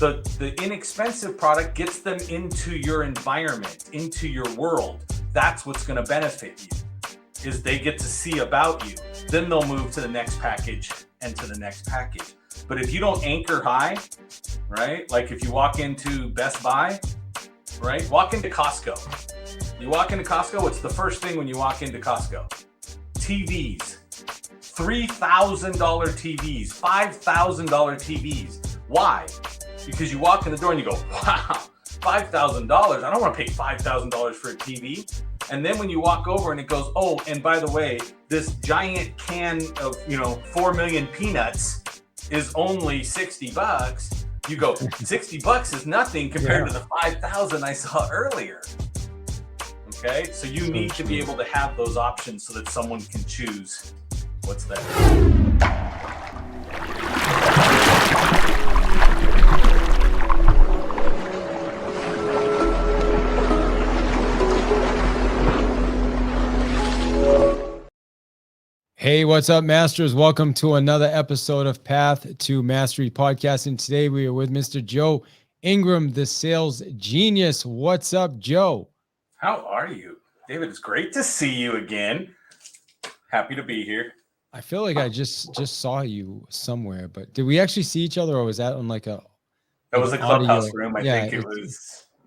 The inexpensive product gets them into your environment, into your world. That's what's going to benefit you, is they get to see about you. Then they'll move to the next package and to the next package. But if you don't anchor high, right? Like if you walk into Best Buy, right? Walk into Costco. You walk into Costco, what's the first thing when you walk into Costco? TVs. $3,000 TVs, $5,000 TVs. Why? Because you walk in the door and you go, wow, $5,000. I don't want to pay $5,000 for a TV. And then when you walk over and it goes, oh, and by the way, this giant can of, 4 million peanuts is only $60. You go, $60 is nothing compared to the 5,000 I saw earlier. Okay, so you need to be able to have those options so that someone can choose what's there. Hey, what's up, Masters? Welcome to another episode of Path to Mastery podcast. And today we are with Mr. Joe Ingram, the sales genius. What's up, Joe? How are you, David? It's great to see you again. Happy to be here. I feel like I just saw you somewhere, but did we actually see each other, or was that on like a? That was a clubhouse room. I think it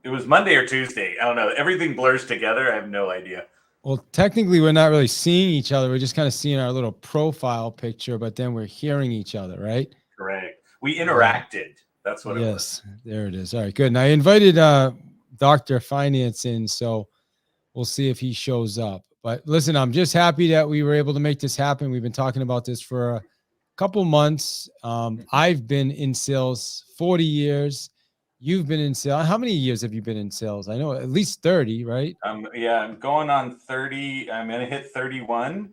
was Monday or Tuesday. I don't know. Everything blurs together. I have no idea. Well, technically, we're not really seeing each other. We're just kind of seeing our little profile picture, but then we're hearing each other, right? Correct. We interacted. That's what it was. Yes, there it is. All right, good. And I invited Dr. Finance in, so we'll see if he shows up. But listen, I'm just happy that we were able to make this happen. We've been talking about this for a couple months. I've been in sales 40 years. You've been in sales. How many years have you been in sales? I know at least 30, right? Yeah, I'm going on 30. I'm going to hit 31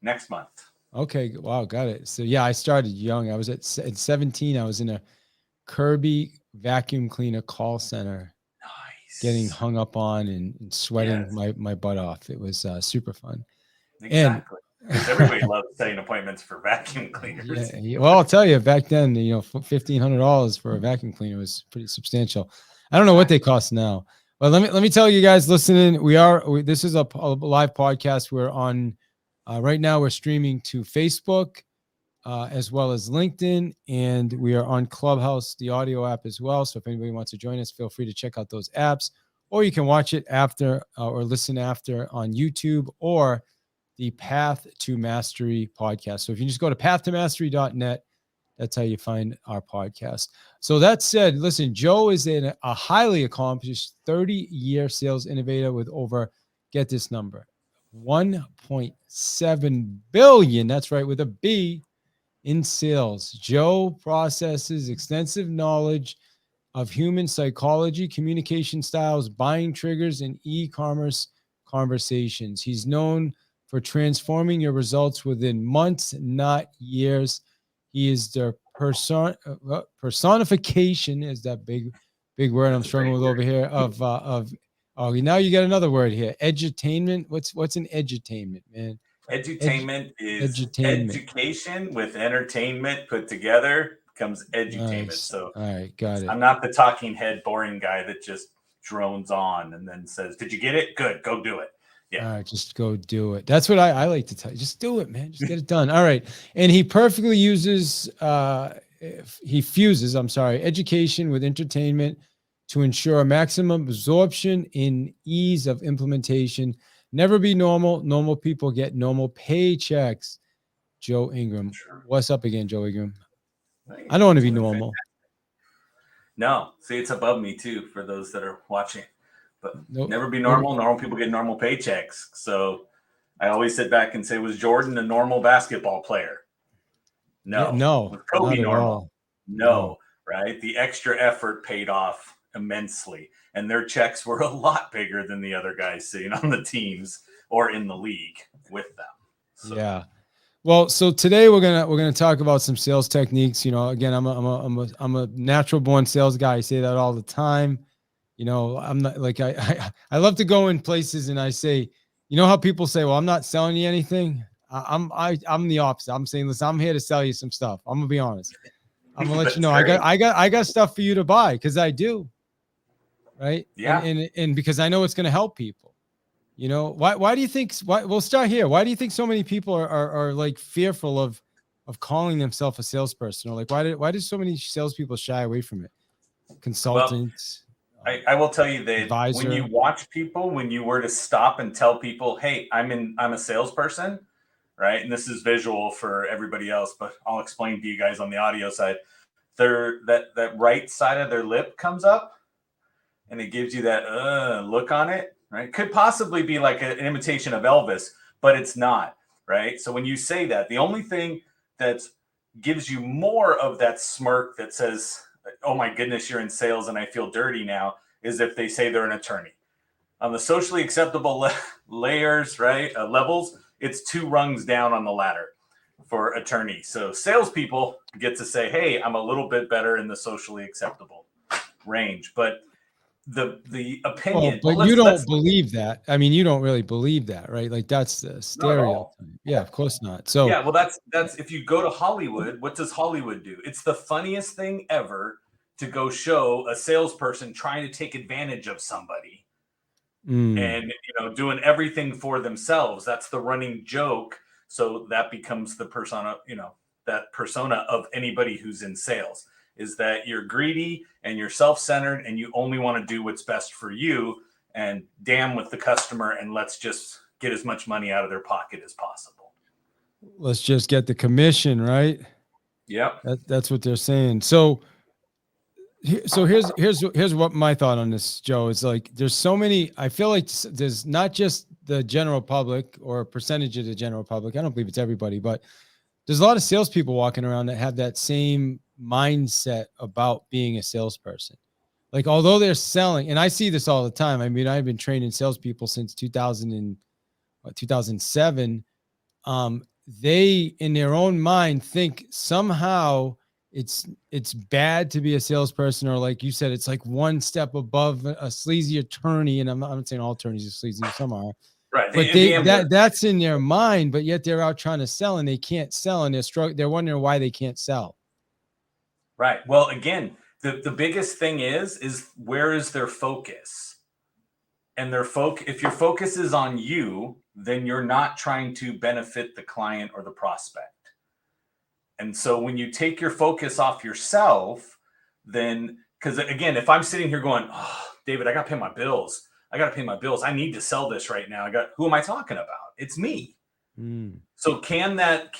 next month. Okay. Wow. Got it. So yeah, I started young. I was at 17. I was in a Kirby vacuum cleaner call center. Nice. Getting hung up on and sweating my butt off. It was super fun. Exactly. Because everybody loves setting appointments for vacuum cleaners. Yeah. Well, I'll tell you, back then, $1,500 for a vacuum cleaner was pretty substantial. I don't know what they cost now, but let me tell you guys listening. This is a live podcast. We're on right now. We're streaming to Facebook as well as LinkedIn, and we are on Clubhouse, the audio app as well. So if anybody wants to join us, feel free to check out those apps, or you can watch it after or listen after on YouTube or the Path to Mastery podcast. So if you just go to pathtomastery.net, that's how you find our podcast. So that said, listen, Joe is a highly accomplished 30-year sales innovator with over, get this number, 1.7 billion. That's right, with a B in sales. Joe possesses extensive knowledge of human psychology, communication styles, buying triggers, and e-commerce conversations. He's known for transforming your results within months, not years. He is the personification, is that big word I'm struggling with over here, of now you got another word here, edutainment. What's an edutainment, man? Edutainment is education with entertainment put together becomes edutainment. Nice. So all right, got it. I'm not the talking head boring guy that just drones on and then says, did you get it? Good, go do it. Yeah. All right, just go do it. That's what I like to tell you. Just do it, man. Just get it done. All right. And he perfectly fuses education with entertainment to ensure maximum absorption in ease of implementation. Never be normal. Normal people get normal paychecks. Joe Ingram. Sure. What's up again, Joe Ingram? I don't want to be normal. No. See, it's above me too for those that are watching. But never be normal. Normal people get normal paychecks. So I always sit back and say, was Jordan a normal basketball player? No. Yeah, no. Was Kobe normal? All. No. Right? The extra effort paid off immensely. And their checks were a lot bigger than the other guys sitting on the teams or in the league with them. So. Yeah. Well, so today we're gonna talk about some sales techniques. Again, I'm a natural born sales guy. I say that all the time. I'm not like I love to go in places and I say, how people say, well, I'm not selling you anything. I'm the opposite. I'm saying, listen, I'm here to sell you some stuff. I'm gonna be honest. I'm gonna let you That's know. great. I got stuff for you to buy because I do. Right. Yeah. And because I know it's going to help people. You know, why do you think, we'll start here. Why do you think so many people are like fearful of calling themselves a salesperson? Or like, why do so many salespeople shy away from it? Well, Consultants, I will tell you that when you advisor. watch people, when you were to stop and tell people, hey, I'm a salesperson, right? And this is visual for everybody else, but I'll explain to you guys on the audio side. That right side of their lip comes up and it gives you that look on it, right? Could possibly be like an imitation of Elvis, but it's not, right? So when you say that, the only thing that gives you more of that smirk that says, oh my goodness, you're in sales and I feel dirty now, is if they say they're an attorney. On the socially acceptable layers, right, levels, it's 2 rungs down on the ladder for attorney. So salespeople get to say, hey, I'm a little bit better in the socially acceptable range. But the Well, opinion, but you don't believe that. I mean, you don't really believe that, right? Like that's the not at all. stereotype. Yeah, of course not. So Yeah, well, that's if you go to Hollywood, what does Hollywood do? It's the funniest thing ever to go show a salesperson trying to take advantage of somebody and doing everything for themselves. That's the running joke. So that becomes the persona, that persona of anybody who's in sales, is that you're greedy and you're self-centered and you only want to do what's best for you and damn with the customer, and let's just get as much money out of their pocket as possible. let's just get the commission, right? Yep. That's what they're saying. So here's what my thought on this, Joe, is like, there's so many, I feel like there's not just the general public or a percentage of the general public. I don't believe it's everybody, but there's a lot of salespeople walking around that have that same mindset about being a salesperson. Like, although they're selling, and I see this all the time. I mean, I've been training salespeople since 2007. They, in their own mind, think somehow it's bad to be a salesperson, or like you said, it's like one step above a sleazy attorney. And I'm not saying all attorneys are sleazy, some are, Right. but that's in their mind. But yet they're out trying to sell and they can't sell, and they're wondering why they can't sell. Right. Well, again, the biggest thing is where is their focus? And if your focus is on you, then you're not trying to benefit the client or the prospect. And so when you take your focus off yourself, then, because again, if I'm sitting here going, oh, David, I got to pay my bills. I need to sell this right now. Who am I talking about? It's me. So can that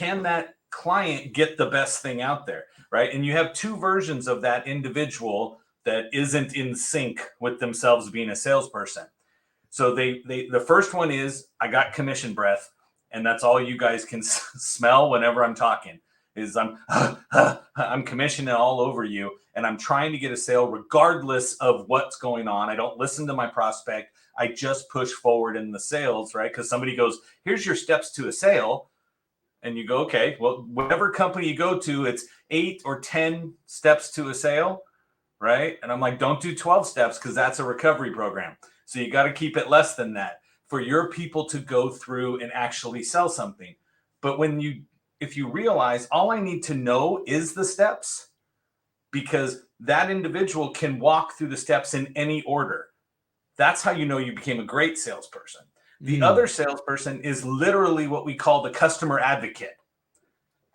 client get the best thing out there, right? And you have 2 versions of that individual that isn't in sync with themselves being a salesperson. So the first one is, I got commission breath, and that's all you guys can smell whenever I'm talking, is I'm commissioning all over you, and I'm trying to get a sale regardless of what's going on. I don't listen to my prospect. I just push forward in the sales, right? Because somebody goes, here's your steps to a sale. And you go, okay, well, whatever company you go to, it's 8 or 10 steps to a sale, right? And I'm like, don't do 12 steps because that's a recovery program. So you got to keep it less than that for your people to go through and actually sell something. But if you realize all I need to know is the steps, because that individual can walk through the steps in any order. That's how you know you became a great salesperson. The other salesperson is literally what we call the customer advocate.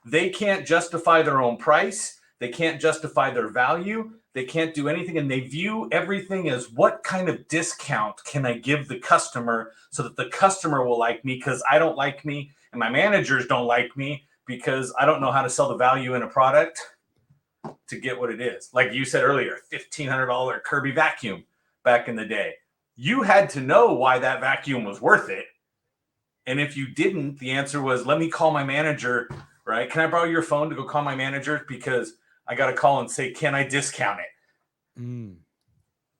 They can't justify their own price. They can't justify their value. They can't do anything. And they view everything as, what kind of discount can I give the customer so that the customer will like me, because I don't like me, and my managers don't like me because I don't know how to sell the value in a product to get what it is. Like you said earlier, $1,500 Kirby vacuum back in the day. You had to know why that vacuum was worth it. And if you didn't, the answer was, let me call my manager, right? Can I borrow your phone to go call my manager? Because I got to call and say, can I discount it?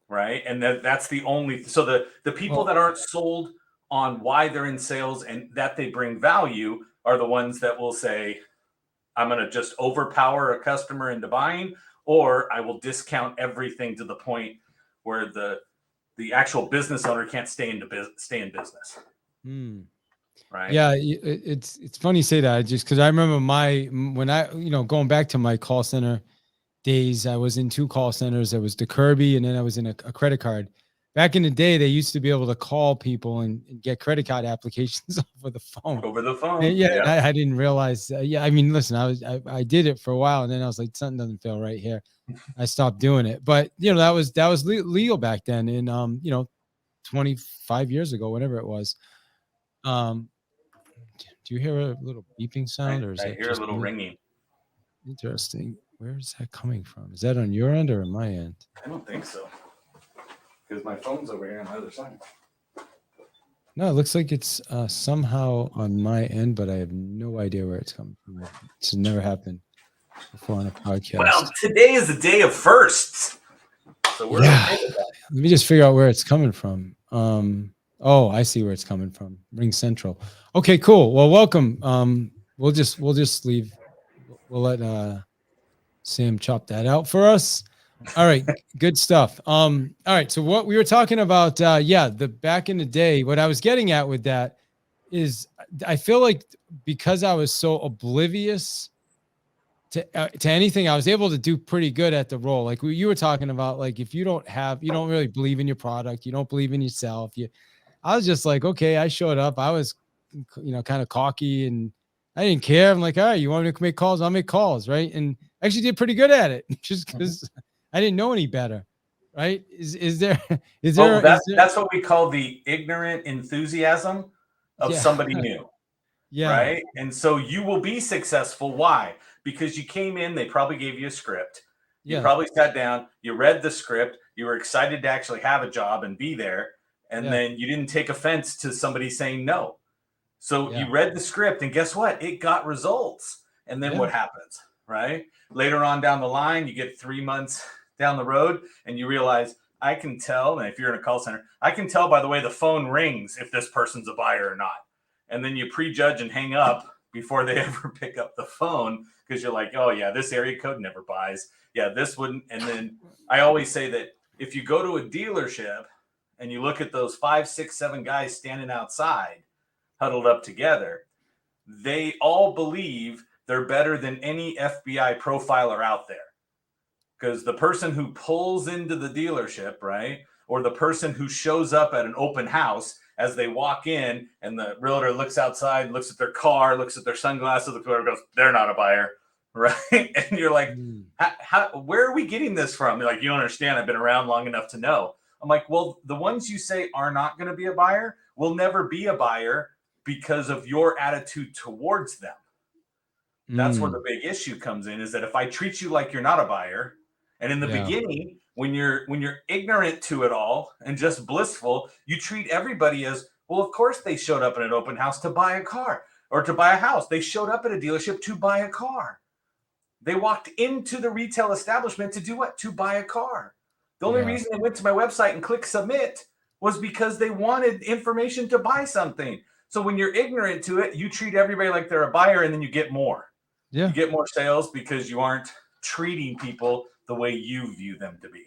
Right. And that's the only, so the people that aren't sold on why they're in sales and that they bring value are the ones that will say, I'm going to just overpower a customer into buying, or I will discount everything to the point where the actual business owner can't stay in business. Right. Yeah. It's funny you say that, just because I remember when I, going back to my call center days. I was in 2 call centers. I was the Kirby, and then I was in a credit card. Back in the day, they used to be able to call people and get credit card applications over the phone. Over the phone. And yeah, I didn't realize. I mean, listen, I did it for a while, and then I was like, something doesn't feel right here. I stopped doing it. But that was legal back then, in 25 years ago, whatever it was. Do you hear a little beeping sound, or is I that hear just a little me? ringing. Interesting. Where is that coming from? Is that on your end or on my end? I don't think so, because my phone's over here on the other side. No, it looks like it's somehow on my end, but I have no idea where it's coming from. This has never happened before on a podcast. Well, today is the day of firsts, so we're okay with that. Let me just figure out where it's coming from. Oh, I see where it's coming from. Ring Central. Okay, cool. Well, welcome. We'll just leave. We'll let Sam chop that out for us. All right, good stuff. All right, so what we were talking about, the back in the day, what I was getting at with that is I feel like because I was so oblivious to anything, I was able to do pretty good at the role. Like you were talking about, like if you don't really believe in your product, you don't believe in yourself. I was just like, okay, I showed up. I was, kind of cocky, and I didn't care. I'm like, all right, you want me to make calls? I'll make calls, right? And I actually did pretty good at it, just because I didn't know any better, right? Is there? That's what we call the ignorant enthusiasm of somebody new. Yeah. Right. And so you will be successful. Why? Because you came in, they probably gave you a script. You probably sat down, you read the script, you were excited to actually have a job and be there. And then you didn't take offense to somebody saying no. So you read the script, and guess what? It got results. And then what happens? Right. Later on down the line, you get 3 months down the road and you realize, I can tell. And if you're in a call center, I can tell by the way the phone rings if this person's a buyer or not. And then you prejudge and hang up before they ever pick up the phone, because you're like, oh yeah, this area code never buys. Yeah, this wouldn't. And then I always say that if you go to a dealership and you look at those 5, 6, 7 guys standing outside, huddled up together, they all believe they're better than any FBI profiler out there. Because the person who pulls into the dealership, right, or the person who shows up at an open house, as they walk in and the realtor looks outside, looks at their car, looks at their sunglasses, looks at goes, they're not a buyer, right? And you're like, where are we getting this from? They're like, you don't understand. I've been around long enough to know. I'm like, well, the ones you say are not going to be a buyer will never be a buyer because of your attitude towards them. That's where the big issue comes in, is that if I treat you like you're not a buyer, and in the beginning, when you're ignorant to it all and just blissful, you treat everybody as, well, of course they showed up at an open house to buy a car or to buy a house. They showed up at a dealership to buy a car. They walked into the retail establishment to do what? To buy a car. The only reason they went to my website and clicked submit was because they wanted information to buy something. So when you're ignorant to it, you treat everybody like they're a buyer, and then you get more. You get more sales because you aren't treating people the way you view them to be.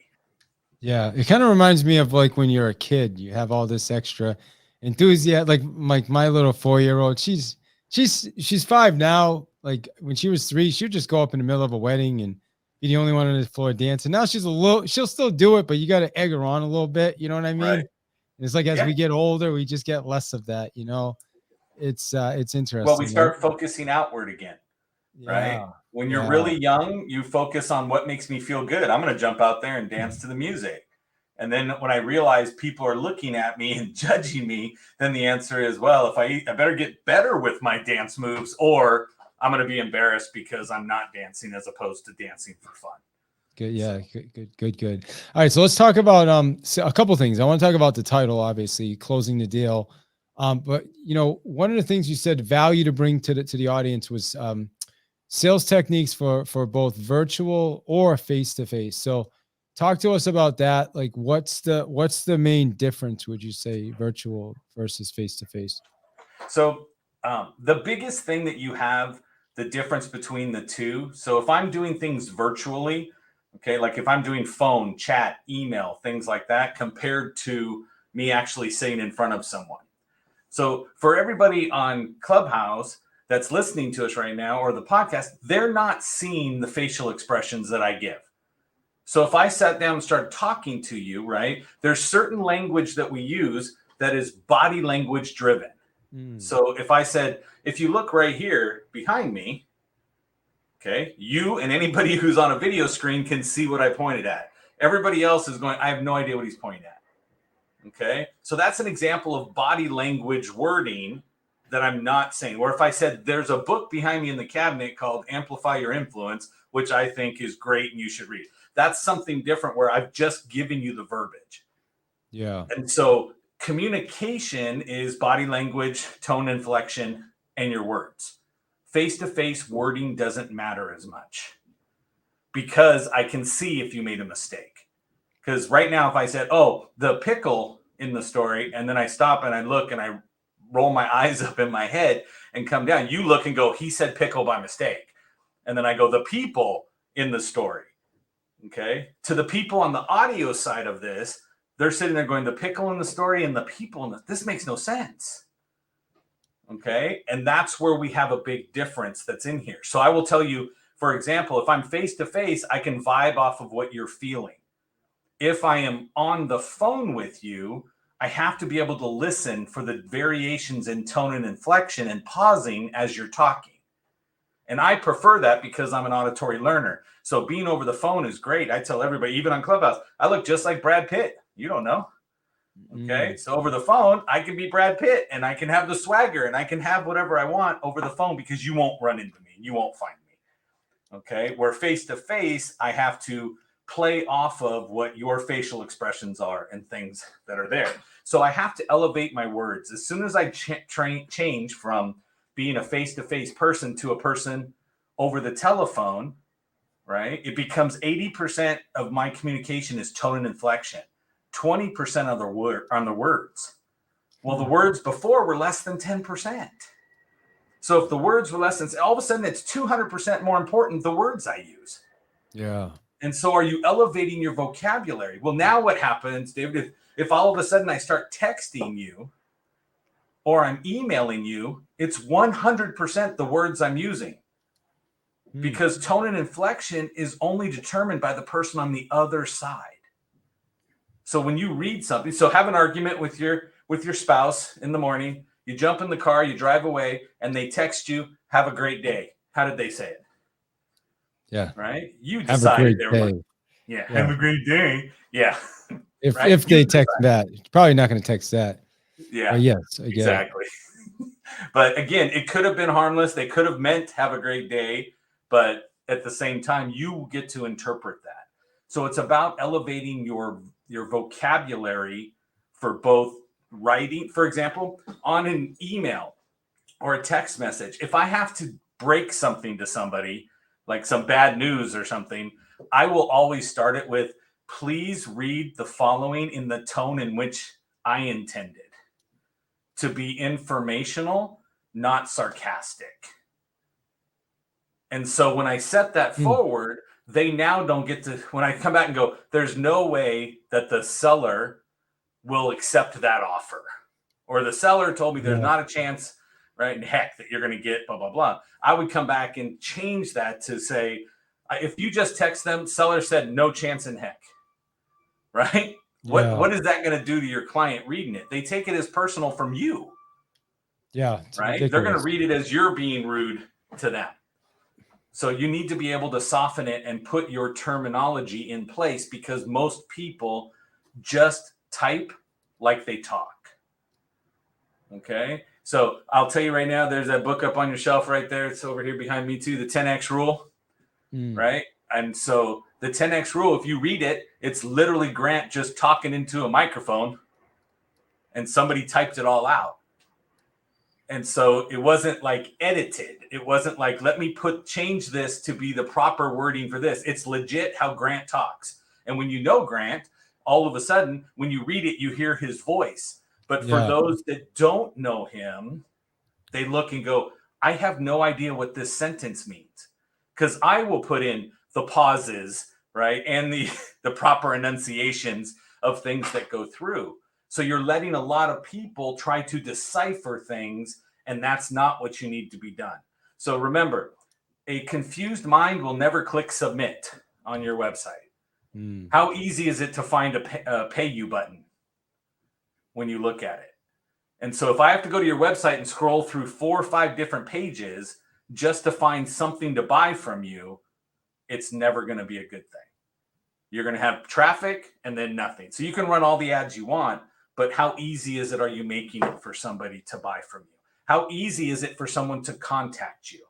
Yeah, it kind of reminds me of like when you're a kid, you have all this extra enthusiasm. Like my little 4-year-old, she's 5 now. Like when she was 3, she would just go up in the middle of a wedding and be the only one on the floor dancing. Now she'll still do it, but you got to egg her on a little bit. You know what I mean? Right. And it's like as we get older, we just get less of that. It's interesting. Well, we start focusing outward again. Right? When you're really young, you focus on what makes me feel good. I'm going to jump out there and dance to the music. And then when I realize people are looking at me and judging me, then the answer is, well, if I better get better with my dance moves, or I'm going to be embarrassed because I'm not dancing as opposed to dancing for fun. Good. Yeah. Good. All right. So let's talk about a couple things. I want to talk about the title, obviously, closing the deal. But one of the things you said, value to bring to the audience, was sales techniques for both virtual or face-to-face. So talk to us about that. Like what's the main difference, would you say, virtual versus face-to-face? So the biggest thing that you have, the difference between the two. So if I'm doing things virtually, okay, like if I'm doing phone, chat, email, things like that, compared to me actually sitting in front of someone. So for everybody on Clubhouse that's listening to us right now, or the podcast, they're not seeing the facial expressions that I give. So if I sat down and started talking to you, right, there's certain language that we use that is body language driven. So if I said, if you look right here behind me, okay, you and anybody who's on a video screen can see what I pointed at. Everybody else is going, I have no idea what he's pointing at. Okay, so that's an example of body language wording that I'm not saying. Or if I said, there's a book behind me in the cabinet called Amplify Your Influence, which I think is great and you should read. That's something different where I've just given you the verbiage. Yeah. And so communication is body language, tone, inflection, and your words. Face-to-face wording doesn't matter as much because I can see if you made a mistake. Because right now, if I said, oh, the pickle in the story, and then I stop and I look and I roll my eyes up in my head and come down, you look and go, he said pickle by mistake. And then I go, the people in the story. Okay. To the people on the audio side of this, they're sitting there going, the pickle in the story and the people in this makes no sense. Okay. And that's where we have a big difference that's in here. So I will tell you, for example, if I'm face to face, I can vibe off of what you're feeling. If I am on the phone with you, I have to be able to listen for the variations in tone and inflection and pausing as you're talking. And I prefer that because I'm an auditory learner. So being over the phone is great. I tell everybody, even on Clubhouse, I look just like Brad Pitt. You don't know. Okay. So over the phone, I can be Brad Pitt and I can have the swagger and I can have whatever I want over the phone because you won't run into me. You won't find me. Okay. Where face to face, I have to play off of what your facial expressions are and things that are there. So I have to elevate my words. As soon as I change from being a face-to-face person to a person over the telephone, right? It becomes 80% of my communication is tone and inflection. 20% of the word on the words. Well, the words before were less than 10%. So if the words were less than, all of a sudden it's 200% more important, the words I use. Yeah. And so are you elevating your vocabulary? Well, now what happens, David, if all of a sudden I start texting you or I'm emailing you, it's 100% the words I'm using. Because tone and inflection is only determined by the person on the other side. So when you read something, so have an argument with your spouse in the morning, you jump in the car, you drive away, and they text you, have a great day. How did they say it? Yeah. Right? You Have a decided great they were day. like, yeah, have a great day. Yeah. If right? if they text that, probably not going to text that. Yeah. But yes, I get exactly. But again, it could have been harmless. They could have meant have a great day, but at the same time, you get to interpret that. So it's about elevating your vocabulary for both writing, for example, on an email or a text message. If I have to break something to somebody, like some bad news or something, I will always start it with, please read the following in the tone in which I intended to be informational, not sarcastic. And so when I set that forward, they now don't get to, when I come back and go, there's no way that the seller will accept that offer. Or the seller told me there's not a chance, right, in heck that you're going to get blah, blah, blah. I would come back and change that to say, if you just text them, seller said no chance in heck, right? What is that going to do to your client reading it? They take it as personal from you. Yeah. Right? Ridiculous. They're going to read it as you're being rude to them. So you need to be able to soften it and put your terminology in place because most people just type like they talk. Okay. So I'll tell you right now, there's that book up on your shelf right there. It's over here behind me too, the 10X rule. Right. And so the 10X rule, if you read it, it's literally Grant just talking into a microphone and somebody typed it all out. And so it wasn't like edited. It wasn't like, let me change this to be the proper wording for this. It's legit how Grant talks. And when you know Grant, all of a sudden, when you read it, you hear his voice. But for those that don't know him, they look and go, I have no idea what this sentence means. Because I will put in the pauses, right? And the proper enunciations of things that go through. So you're letting a lot of people try to decipher things, and that's not what you need to be done. So remember, a confused mind will never click submit on your website. Mm. How easy is it to find a pay you button when you look at it? And so if I have to go to your website and scroll through 4 or 5 different pages just to find something to buy from you, it's never going to be a good thing. You're going to have traffic and then nothing. So you can run all the ads you want, but how easy is it? Are you making it for somebody to buy from you? How easy is it for someone to contact you?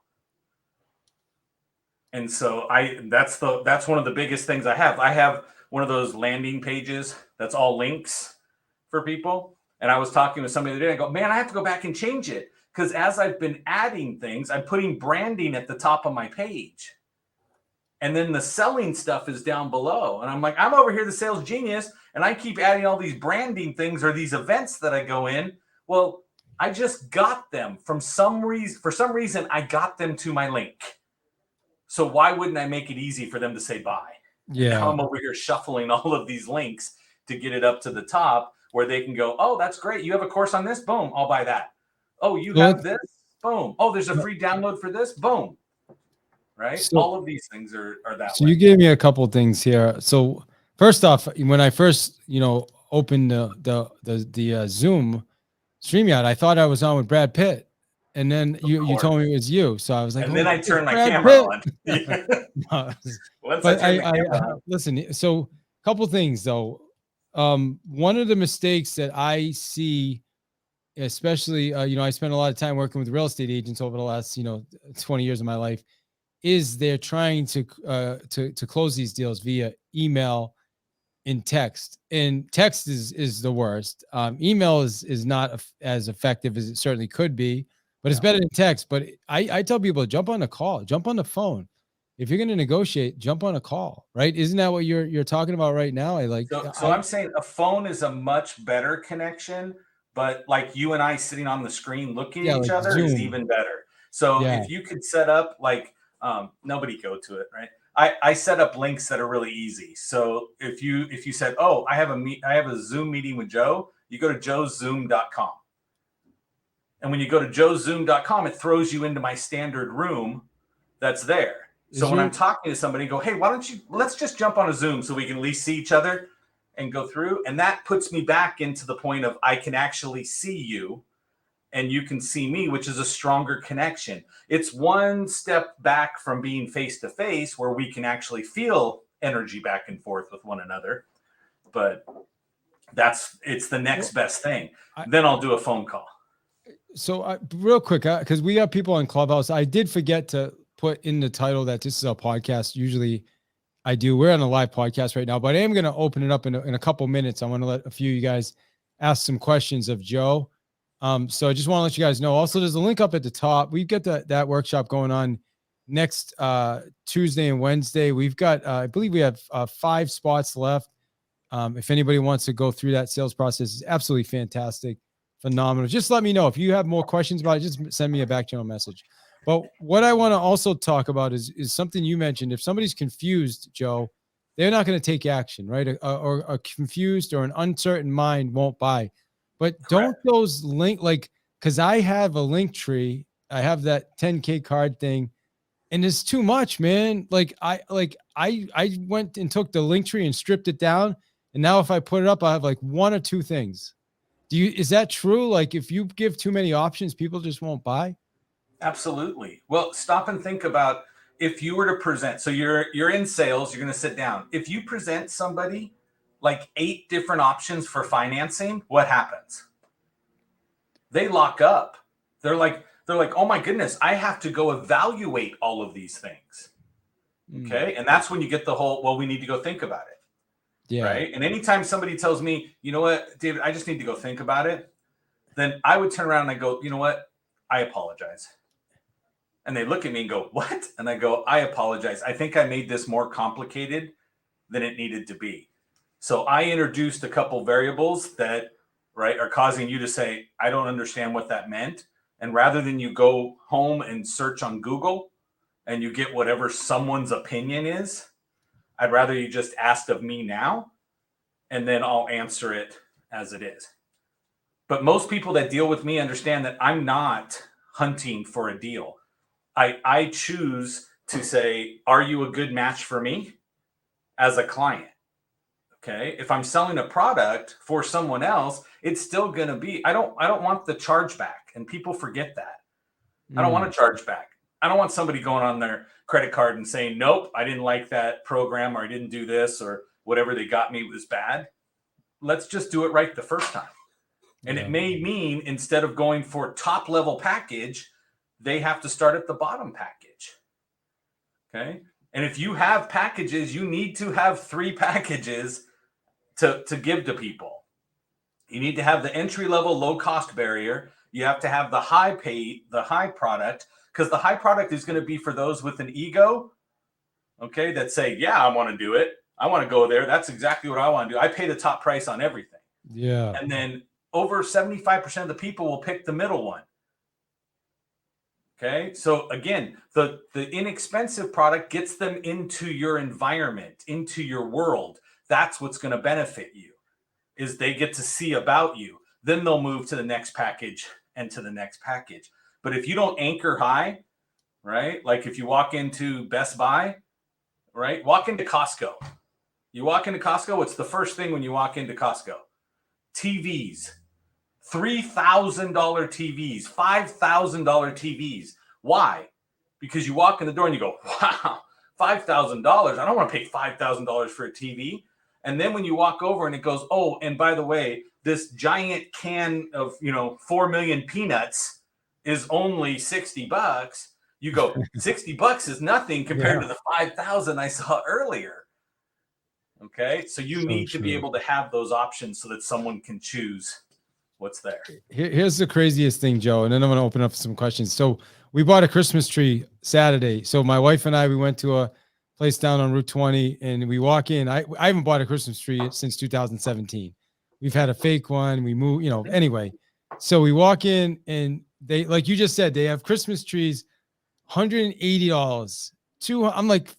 And so that's one of the biggest things I have. I have one of those landing pages that's all links for people. And I was talking with somebody the other day. I go, man, I have to go back and change it because as I've been adding things, I'm putting branding at the top of my page. And then the selling stuff is down below. And I'm like, I'm over here, the sales genius, and I keep adding all these branding things or these events that I go in. Well, I just got them from some reason. For some reason, I got them to my link. So why wouldn't I make it easy for them to say buy? And now I'm over here shuffling all of these links to get it up to the top where they can go, oh, that's great. You have a course on this? Boom, I'll buy that. Oh, you have this? Boom. Oh, there's a free download for this? Boom. Right? So, all of these things are that so way. you gave me a couple things here. So first off, when I first, opened the Zoom StreamYard, I thought I was on with Brad Pitt. And then you told me it was you. So I was like, and oh, then I turned my Brad camera Pitt. on. Once But I turned the camera on. listen, so a couple things though. One of the mistakes that I see, especially, I spent a lot of time working with real estate agents over the last, 20 years of my life, is they're trying to close these deals via email and text. And text is the worst. Email is not as effective as it certainly could be, but it's better than text. But I tell people, jump on a call, jump on the phone. If you're going to negotiate, jump on a call, right? Isn't that what you're talking about right now? So I'm saying a phone is a much better connection, but like you and I sitting on the screen looking at each like other Zoom. is even better. So if you could set up nobody go to it, right? I set up links that are really easy. So if you said, oh, I have a Zoom meeting with Joe, you go to joezoom.com. And when you go to joezoom.com, it throws you into my standard room that's there. So when I'm talking to somebody, go, hey, let's just jump on a Zoom so we can at least see each other and go through. And that puts me back into the point of I can actually see you and you can see me, which is a stronger connection. It's one step back from being face to face where we can actually feel energy back and forth with one another. But it's the next best thing. Then I'll do a phone call. So real quick, because we have people on Clubhouse, I did forget to put in the title that this is a podcast. Usually I do. We're on a live podcast right now, but I am going to open it up in a couple minutes. I want to let a few of you guys ask some questions of Joe. So I just want to let you guys know. Also, there's a link up at the top. We've got that workshop going on next Tuesday and Wednesday. We've got, I believe we have 5 spots left. If anybody wants to go through that sales process, it's absolutely fantastic, phenomenal. Just let me know. If you have more questions about it, just send me a back channel message. But what I want to also talk about is something you mentioned. If somebody's confused, Joe, they're not going to take action, right? Or a confused or an uncertain mind won't buy. But don't those because I have a link tree. I have that 10K card thing, and it's too much, man. I went and took the link tree and stripped it down. And now if I put it up, I have like 1 or 2 things. Is that true? Like if you give too many options, people just won't buy? Absolutely. Well, stop and think about if you were to present. So you're in sales, you're going to sit down. If you present somebody like 8 different options for financing, what happens? They lock up. They're like, oh my goodness, I have to go evaluate all of these things. Okay. And that's when you get the whole, well, we need to go think about it. Yeah. Right. And anytime somebody tells me, you know what, David, I just need to go think about it, then I would turn around and I go, you know what? I apologize. And they look at me and go, what? And I go, I apologize. I think I made this more complicated than it needed to be. So I introduced a couple variables that, are causing you to say, I don't understand what that meant. And rather than you go home and search on Google and you get whatever someone's opinion is, I'd rather you just ask of me now, and then I'll answer it as it is. But most people that deal with me understand that I'm not hunting for a deal. I choose to say, are you a good match for me as a client? Okay. If I'm selling a product for someone else, it's still going to be, I don't want the chargeback. And people forget that. I don't want to charge back. I don't want somebody going on their credit card and saying, nope, I didn't like that program, or I didn't do this, or whatever they got me was bad. Let's just do it right the first time. And it may mean instead of going for top level package, they have to start at the bottom package. Okay. And if you have packages, you need to have 3 packages to give to people. You need to have the entry level low cost barrier. You have to have the high product, because the high product is going to be for those with an ego, okay, that say, yeah, I want to do it. I want to go there. That's exactly what I want to do. I pay the top price on everything. Yeah. And then over 75% of the people will pick the middle one. Okay. So again, the inexpensive product gets them into your environment, into your world. That's what's going to benefit you, is they get to see about you. Then they'll move to the next package and to the next package. But if you don't anchor high, right? Like if you walk into Best Buy, right? Walk into Costco. You walk into Costco, what's the first thing when you walk into Costco? TVs. $3,000 TVs, $5,000 TVs. Why? Because you walk in the door and you go, wow, $5,000. I don't want to pay $5,000 for a TV. And then when you walk over and it goes, oh, and by the way, this giant can of, 4 million peanuts is only $60. You go, $60 is nothing compared to the 5,000 I saw earlier. Okay. So you need to be able to have those options so that someone can choose what's there. Here's the craziest thing, Joe, and then I'm going to open up some questions. So we bought a Christmas tree Saturday. So my wife and I, we went to a place down on Route 20, and we walk in. I haven't bought a Christmas tree since 2017. We've had a fake one. We moved, anyway. So we walk in, and they, like you just said, they have Christmas trees, $180. I'm like,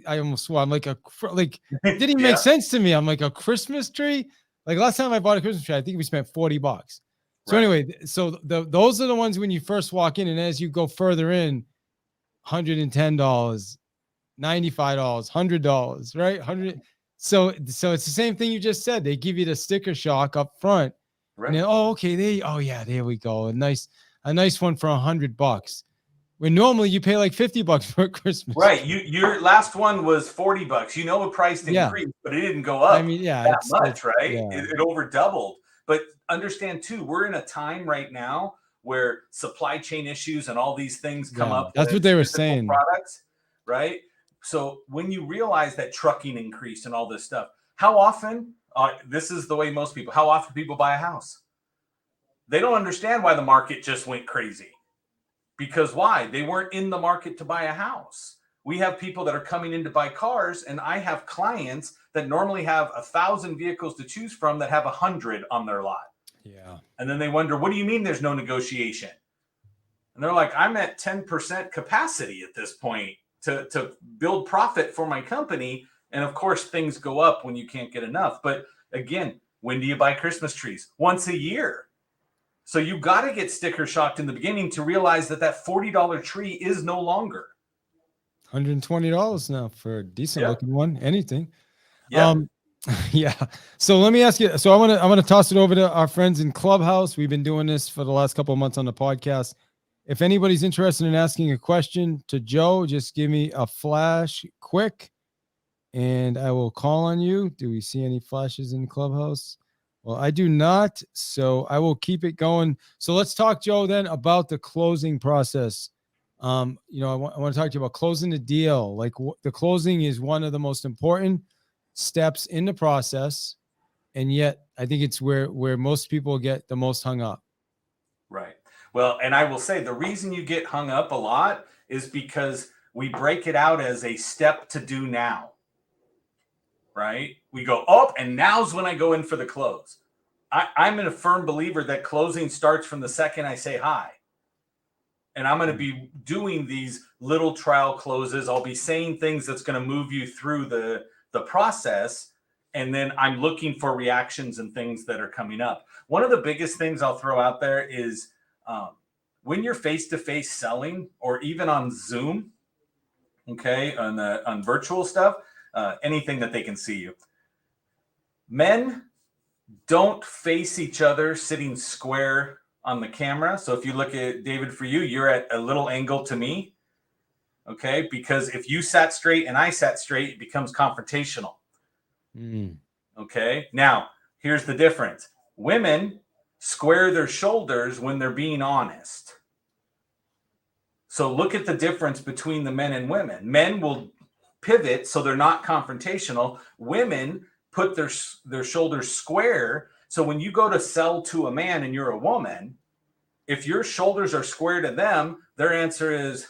I almost swore. I'm like, it didn't even make sense to me. I'm like, a Christmas tree? Like last time I bought a Christmas tree, I think we spent $40. So anyway, so those are the ones when you first walk in, and as you go further in, $110, $95, $100, right? 100. So it's the same thing you just said. They give you the sticker shock up front, and then, okay, there we go. A nice one for $100. When normally you pay like $50 for Christmas. Right. Your last one was $40. A price increased, but it didn't go up. I mean, that much, right? Yeah. It over doubled. But understand too, we're in a time right now where supply chain issues and all these things come up. That's what they were saying. Products, right? So when you realize that trucking increased and all this stuff, how often? This is the way most people. How often people buy a house? They don't understand why the market just went crazy. Because why? They weren't in the market to buy a house. We have people that are coming in to buy cars, and I have clients that normally have 1,000 vehicles to choose from that have 100 on their lot. Yeah. And then they wonder, what do you mean there's no negotiation? And they're like, I'm at 10% capacity at this point to build profit for my company. And of course, things go up when you can't get enough. But again, when do you buy Christmas trees? Once a year. So you got to get sticker shocked in the beginning to realize that $40 tree is no longer $120 now for a decent looking one. Anything. Yeah. Yeah. So let me ask you. So I want to toss it over to our friends in Clubhouse. We've been doing this for the last couple of months on the podcast. If anybody's interested in asking a question to Joe, just give me a flash quick, and I will call on you. Do we see any flashes in Clubhouse? Well, I do not, so I will keep it going. So let's talk, Joe, then about the closing process. I want to talk to you about closing the deal. Like the closing is one of the most important steps in the process, and yet I think it's where most people get the most hung up. Right. Well, and I will say the reason you get hung up a lot is because we break it out as a step to do now. Right? We go, and now's when I go in for the close. I'm a firm believer that closing starts from the second I say hi. And I'm going to be doing these little trial closes. I'll be saying things that's going to move you through the process. And then I'm looking for reactions and things that are coming up. One of the biggest things I'll throw out there is when you're face-to-face selling, or even on Zoom, okay, on virtual stuff, anything that they can see you. Men don't face each other sitting square on the camera. So if you look at David, for you, you're at a little angle to me. Okay. Because if you sat straight and I sat straight, it becomes confrontational. Okay. Now, here's the difference. Women square their shoulders when they're being honest. So look at the difference between the men and women. Men will pivot so they're not confrontational. Women put their shoulders square. So when you go to sell to a man and you're a woman, if your shoulders are square to them, their answer is,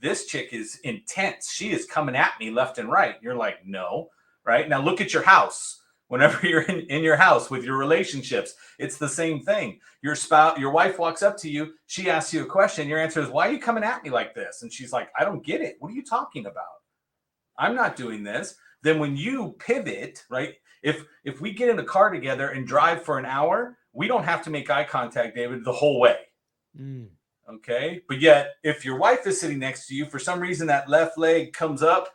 this chick is intense. She is coming at me left and right. You're like, no, right? Now look at your house. Whenever you're in your house with your relationships, it's the same thing. Your spouse, your wife walks up to you. She asks you a question. Your answer is, why are you coming at me like this? And she's like, I don't get it. What are you talking about? I'm not doing this. Then when you pivot, right? If we get in a car together and drive for an hour, we don't have to make eye contact, David, the whole way. Okay. But yet, if your wife is sitting next to you, for some reason that left leg comes up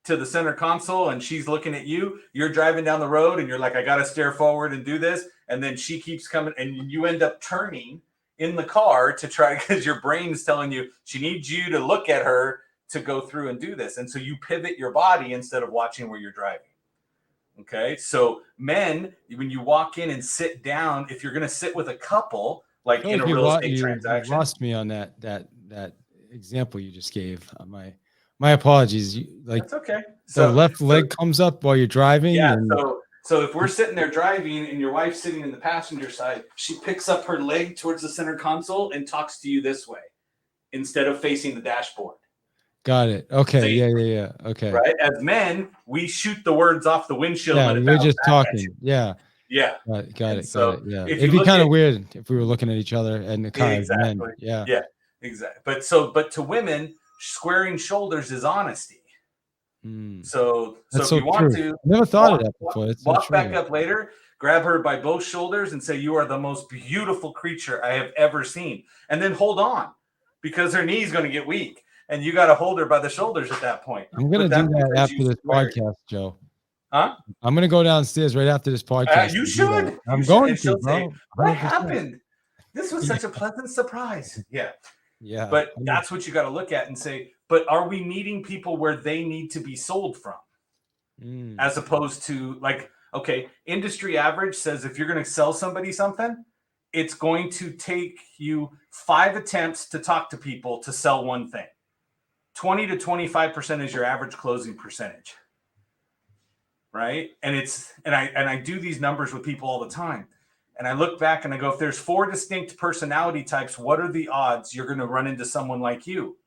to the center console and she's looking at you, you're driving down the road and you're like, I got to stare forward and do this. And then she keeps coming and you end up turning in the car to try, because your brain's telling you she needs you to look at her to go through and do this. And so you pivot your body instead of watching where you're driving. Okay. So men, when you walk in and sit down, if you're going to sit with a couple, like in a real estate transaction. You lost me on that example you just gave. My apologies. That's okay. So the left leg comes up while you're driving. Yeah. So if we're sitting there driving and your wife's sitting in the passenger side, she picks up her leg towards the center console and talks to you this way instead of facing the dashboard. Got it. Okay. Yeah. Okay. Right. As men, we shoot the words off the windshield. Yeah, we're just talking. Yeah. Yeah. Got it. Yeah. It'd be kind of weird if we were looking at each other and the car. Exactly. Men. Yeah. Yeah. Exactly. But to women, squaring shoulders is honesty. So if you want to, never thought of that before. Walk back up later, grab her by both shoulders and say, you are the most beautiful creature I have ever seen. And then hold on, because her knee's going to get weak. And you got to hold her by the shoulders at that point. I'm going to do that after this podcast, Joe. Huh? I'm going to go downstairs right after this podcast. You should. I'm going to, bro. Say, what happened? This was such a pleasant surprise. Yeah. Yeah. But that's what you got to look at and say, but are we meeting people where they need to be sold from? As opposed to like, okay, industry average says if you're going to sell somebody something, it's going to take you 5 attempts to talk to people to sell one thing. 20 to 25% is your average closing percentage. Right. And I do these numbers with people all the time. And I look back and I go, if there's 4 distinct personality types, what are the odds you're going to run into someone like you?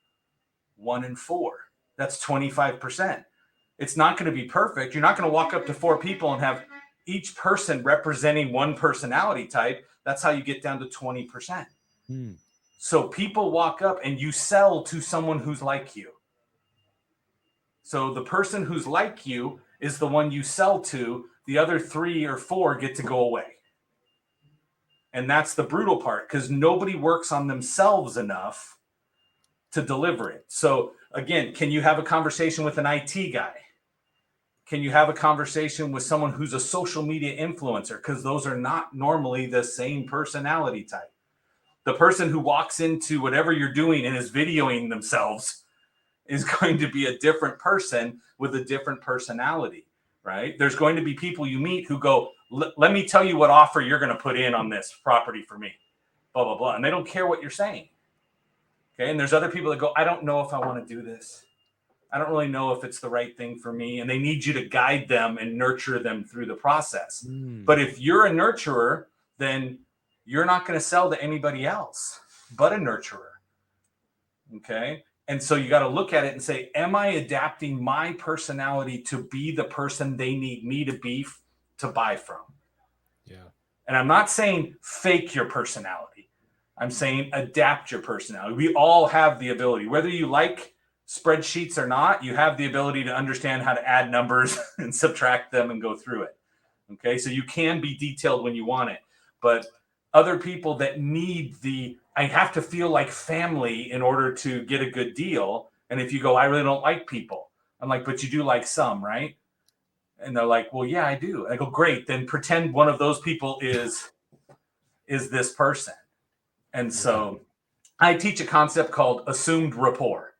1 in 4. That's 25%. It's not going to be perfect. You're not going to walk up to 4 people and have each person representing one personality type. That's how you get down to 20%. So people walk up and you sell to someone who's like you. So the person who's like you is the one you sell to. The other 3 or 4 get to go away. And that's the brutal part, because nobody works on themselves enough to deliver it. So again, can you have a conversation with an IT guy? Can you have a conversation with someone who's a social media influencer? Because those are not normally the same personality type. The person who walks into whatever you're doing and is videoing themselves is going to be a different person with a different personality, right? There's going to be people you meet who go, let me tell you what offer you're going to put in on this property for me, blah, blah, blah. And they don't care what you're saying. Okay. And there's other people that go, I don't know if I want to do this. I don't really know if it's the right thing for me. And they need you to guide them and nurture them through the process. But if you're a nurturer, then you're not going to sell to anybody else but a nurturer. Okay. And so you got to look at it and say, am I adapting my personality to be the person they need me to be to buy from? Yeah. And I'm not saying fake your personality. I'm saying adapt your personality. We all have the ability, whether you like spreadsheets or not, you have the ability to understand how to add numbers and subtract them and go through it. Okay. So you can be detailed when you want it, but other people that need I have to feel like family in order to get a good deal. And if you go, I really don't like people. I'm like, but you do like some, right? And they're like, well, yeah, I do. I go, great. Then pretend one of those people is this person. And so I teach a concept called assumed rapport.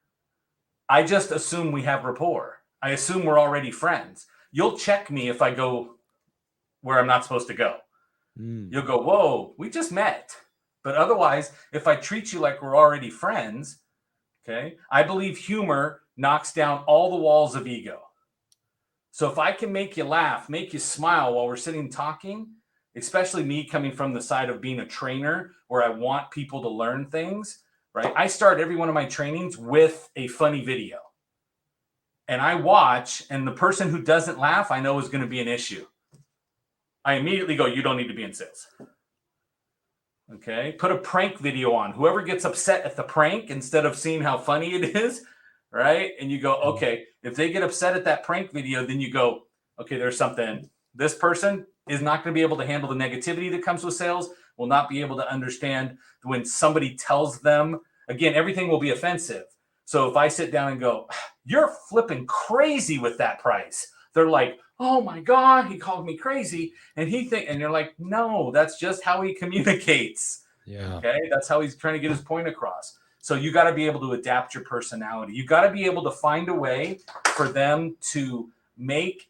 I just assume we have rapport. I assume we're already friends. You'll check me if I go where I'm not supposed to go. You'll go, whoa, we just met. But otherwise, if I treat you like we're already friends, okay, I believe humor knocks down all the walls of ego. So if I can make you laugh, make you smile while we're sitting talking, especially me coming from the side of being a trainer where I want people to learn things, right? I start every one of my trainings with a funny video. And I watch, and the person who doesn't laugh, I know is going to be an issue. I immediately go, you don't need to be in sales. Okay, put a prank video on. Whoever gets upset at the prank, instead of seeing how funny it is, right? And you go, okay, if they get upset at that prank video, then you go, okay, there's something. This person is not going to be able to handle the negativity that comes with sales, will not be able to understand when somebody tells them, again, everything will be offensive. So if I sit down and go, you're flipping crazy with that price, they're like, oh my God, he called me crazy. And you're like, no, that's just how he communicates. Yeah. Okay. That's how he's trying to get his point across. So you got to be able to adapt your personality. You got to be able to find a way for them to make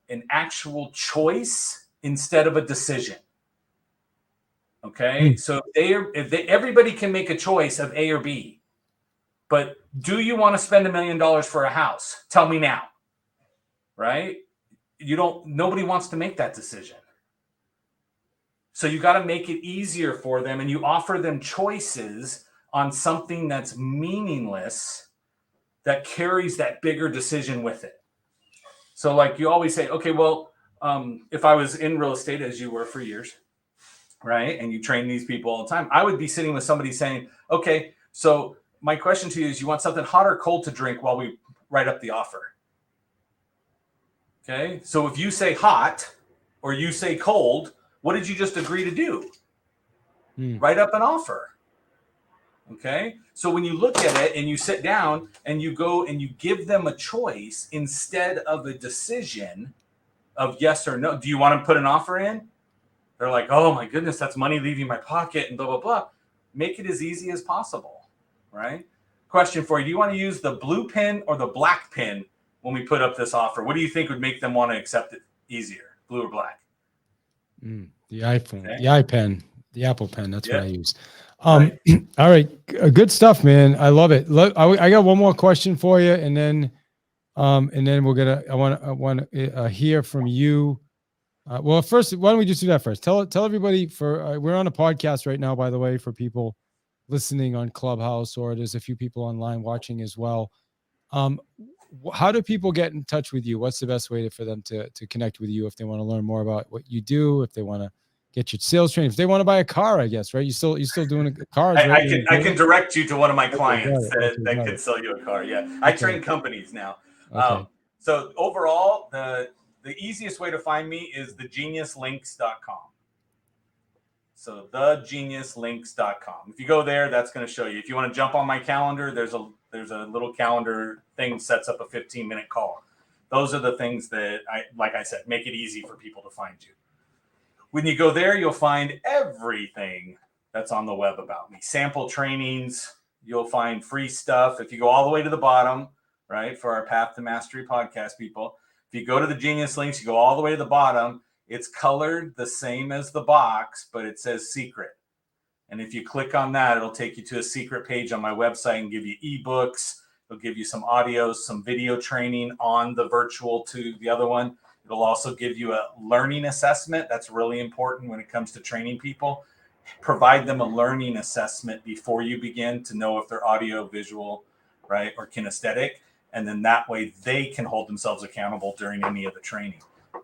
an actual choice instead of a decision. Okay. So everybody can make a choice of A or B, but do you want to spend $1 million for a house? Tell me now. Right? Nobody wants to make that decision. So you got to make it easier for them, and you offer them choices on something that's meaningless that carries that bigger decision with it. So like you always say, okay, well, if I was in real estate as you were for years, right, and you train these people all the time, I would be sitting with somebody saying, okay, so my question to you is, you want something hot or cold to drink while we write up the offer? Okay, so if you say hot or you say cold, what did you just agree to do? Write up an offer. Okay, so when you look at it and you sit down and you go and you give them a choice instead of a decision of yes or no, do you want to put an offer in? They're like, oh my goodness, that's money leaving my pocket and blah, blah, blah. Make it as easy as possible, right? Question for you, do you want to use the blue pen or the black pen when we put up this offer? What do you think would make them want to accept it easier, blue or black? The iPhone, okay. The iPen, the Apple Pen. That's what I use. Right. All right. Good stuff, man. I love it. I got one more question for you, and then I want to hear from you. Well, first, why don't we just do that first? Tell everybody we're on a podcast right now, by the way, for people listening on Clubhouse, or there's a few people online watching as well. How do people get in touch with you? What's the best way for them to connect with you if they want to learn more about what you do, if they want to get your sales training, if they want to buy a car, I guess, right? You still doing cars, right? I can direct you to one of my clients that can sell you a car. Yeah. I train companies now. Okay. So overall, the easiest way to find me is thegeniuslinks.com. So thegeniuslinks.com. If you go there, that's going to show you. If you want to jump on my calendar, there's a little calendar thing sets up a 15-minute call. Those are the things that like I said, make it easy for people to find you. When you go there, you'll find everything that's on the web about me. Sample trainings, you'll find free stuff. If you go all the way to the bottom, right, for our Path to Mastery podcast people, if you go to the Genius Links, you go all the way to the bottom, it's colored the same as the box, but it says secret. And if you click on that, it'll take you to a secret page on my website and give you ebooks. It'll give you some audios, some video training on the virtual to the other one. It'll also give you a learning assessment. That's really important when it comes to training people. Provide them a learning assessment before you begin to know if they're audio, visual, right, or kinesthetic. And then that way they can hold themselves accountable during any of the training.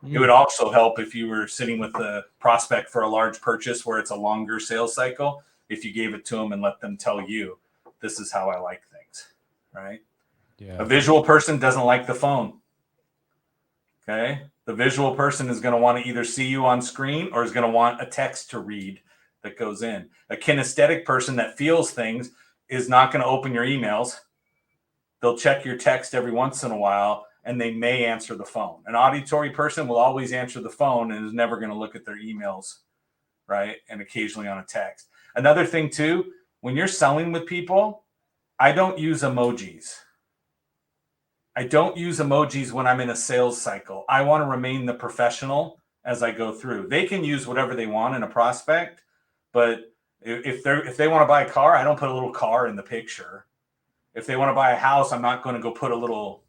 It would also help if you were sitting with a prospect for a large purchase where it's a longer sales cycle, if you gave it to them and let them tell you, this is how I like things, right? Yeah. A visual person doesn't like the phone. Okay. The visual person is going to want to either see you on screen or is going to want a text to read that goes in. A kinesthetic person that feels things is not going to open your emails. They'll check your text every once in a while and they may answer the phone. An auditory person will always answer the phone and is never going to look at their emails, right? And occasionally on a text. Another thing too, when you're selling with people, I don't use emojis. I don't use emojis when I'm in a sales cycle. I want to remain the professional as I go through. They can use whatever they want in a prospect, but if they want to buy a car, I don't put a little car in the picture. If they want to buy a house, I'm not going to go put a little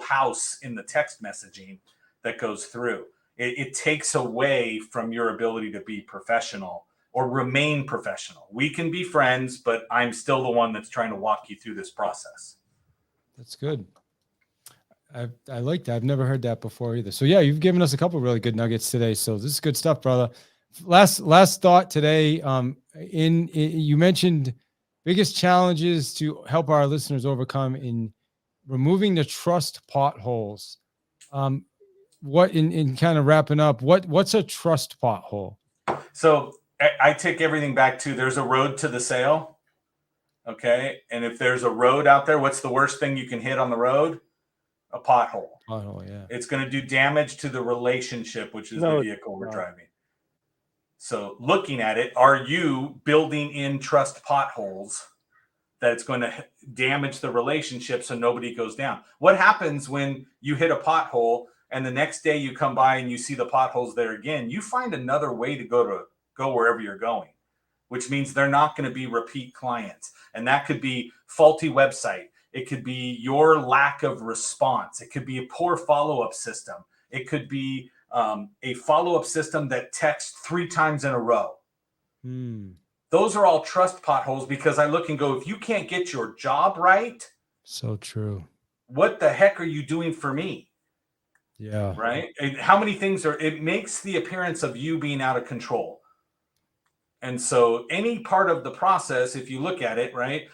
house in the text messaging that goes through. It takes away from your ability to be professional or remain professional. We can be friends, but I'm still the one that's trying to walk you through this process. That's good. I like that. I've never heard that before either. So yeah, you've given us a couple of really good nuggets today. So this is good stuff, brother. Last thought today. You mentioned biggest challenges to help our listeners overcome in removing the trust potholes. What in kind of wrapping up, what's a trust pothole? So I take everything back to there's a road to the sale. Okay. And if there's a road out there, what's the worst thing you can hit on the road? A pothole. Yeah. It's going to do damage to the relationship, which is the vehicle we're driving. So looking at it, are you building in trust potholes that it's going to damage the relationship so nobody goes down? What happens when you hit a pothole and the next day you come by and you see the potholes there again? You find another way to go wherever you're going, which means they're not going to be repeat clients. And that could be faulty website. It could be your lack of response. It could be a poor follow-up system. It could be a follow-up system that texts 3 times in a row. Those are all trust potholes because I look and go, if you can't get your job right, so true. What the heck are you doing for me? Yeah. Right. And how many things it makes the appearance of you being out of control. And so any part of the process, if you look at it, right,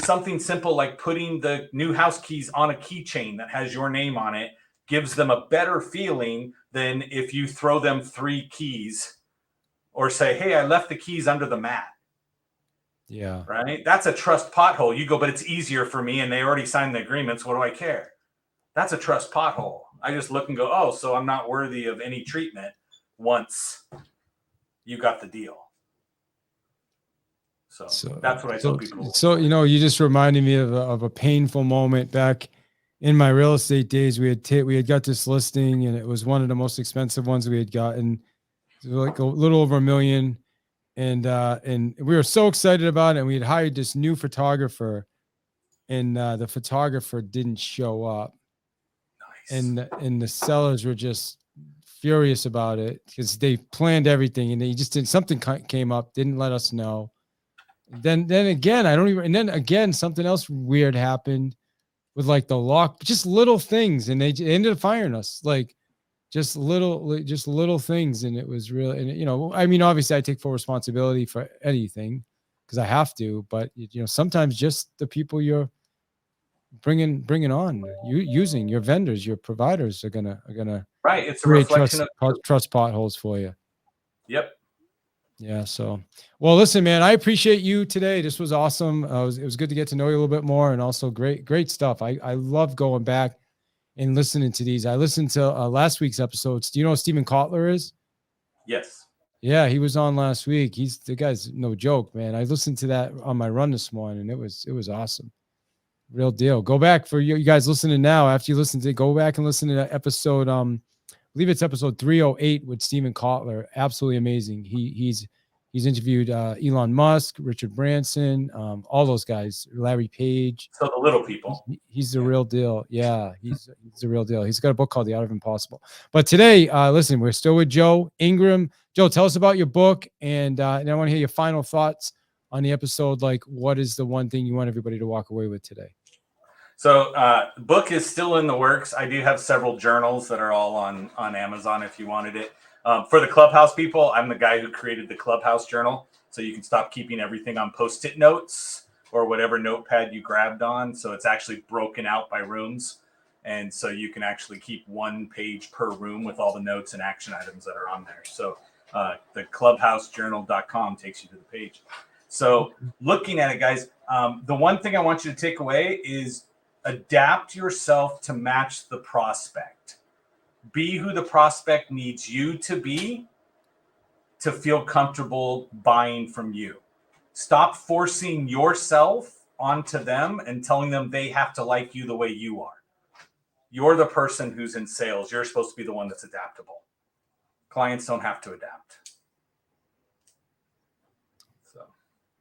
something simple like putting the new house keys on a keychain that has your name on it gives them a better feeling than if you throw them 3 keys or say, hey, I left the keys under the mat. Yeah. Right. That's a trust pothole. You go, but it's easier for me and they already signed the agreements. What do I care? That's a trust pothole. I just look and go, oh, so I'm not worthy of any treatment once you got the deal. So that's what I tell people. So, you just reminded me of a painful moment back in my real estate days. We had got this listing and it was one of the most expensive ones we had gotten. It was like a little over $1 million. And we were so excited about it. And we had hired this new photographer and the photographer didn't show up. Nice. And the sellers were just furious about it because they planned everything and they just didn't, something came up, didn't let us know. Then again, and then again, something else weird happened with like the lock, just little things. And they ended up firing us, like just little things. And it was real. And, I mean, obviously I take full responsibility for anything because I have to, but sometimes just the people you're bringing on, using your vendors, your providers are gonna right. It's a reflection of trust potholes for you. Yep. Yeah. So, well, listen, man, I appreciate you today. This was awesome. It was good to get to know you a little bit more, and also great stuff. I love going back and listening to these. I listened to last week's episodes. Do you know who Steven Kotler is? Yes. Yeah, he was on last week. The guy's no joke, man. I listened to that on my run this morning, and it was awesome. Real deal. Go back for you guys listening now. After you listen to it, go back and listen to that episode. I believe it's episode 308 with Steven Kotler. Absolutely amazing. He's interviewed Elon Musk, Richard Branson, all those guys, Larry Page. So the little people. He's the real deal. Yeah, he's the real deal. He's got a book called The Art of Impossible. But today, listen, we're still with Joe Ingram. Joe, tell us about your book, and I want to hear your final thoughts on the episode. Like, what is the one thing you want everybody to walk away with today? So the book is still in the works. I do have several journals that are all on Amazon if you wanted it. For the Clubhouse people, I'm the guy who created the Clubhouse journal. So you can stop keeping everything on Post-it notes or whatever notepad you grabbed on. So it's actually broken out by rooms. And so you can actually keep 1 page per room with all the notes and action items that are on there. So the clubhousejournal.com takes you to the page. So looking at it, guys, the one thing I want you to take away is Adapt yourself to match the prospect. Be who the prospect needs you to be to feel comfortable buying from you. Stop forcing yourself onto them and telling them they have to like you the way you are. You're the person who's in sales. You're supposed to be the one that's adaptable. Clients don't have to adapt. So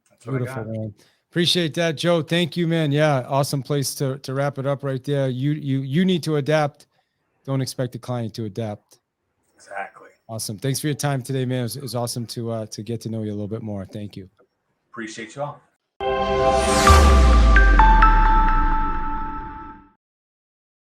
that's Beautiful, what I got. man. Appreciate that, Joe. Thank you, man. Yeah, awesome place to wrap it up right there. You need to adapt. Don't expect the client to adapt. Exactly. Awesome. Thanks for your time today, man. It was awesome to get to know you a little bit more. Thank you. Appreciate you all.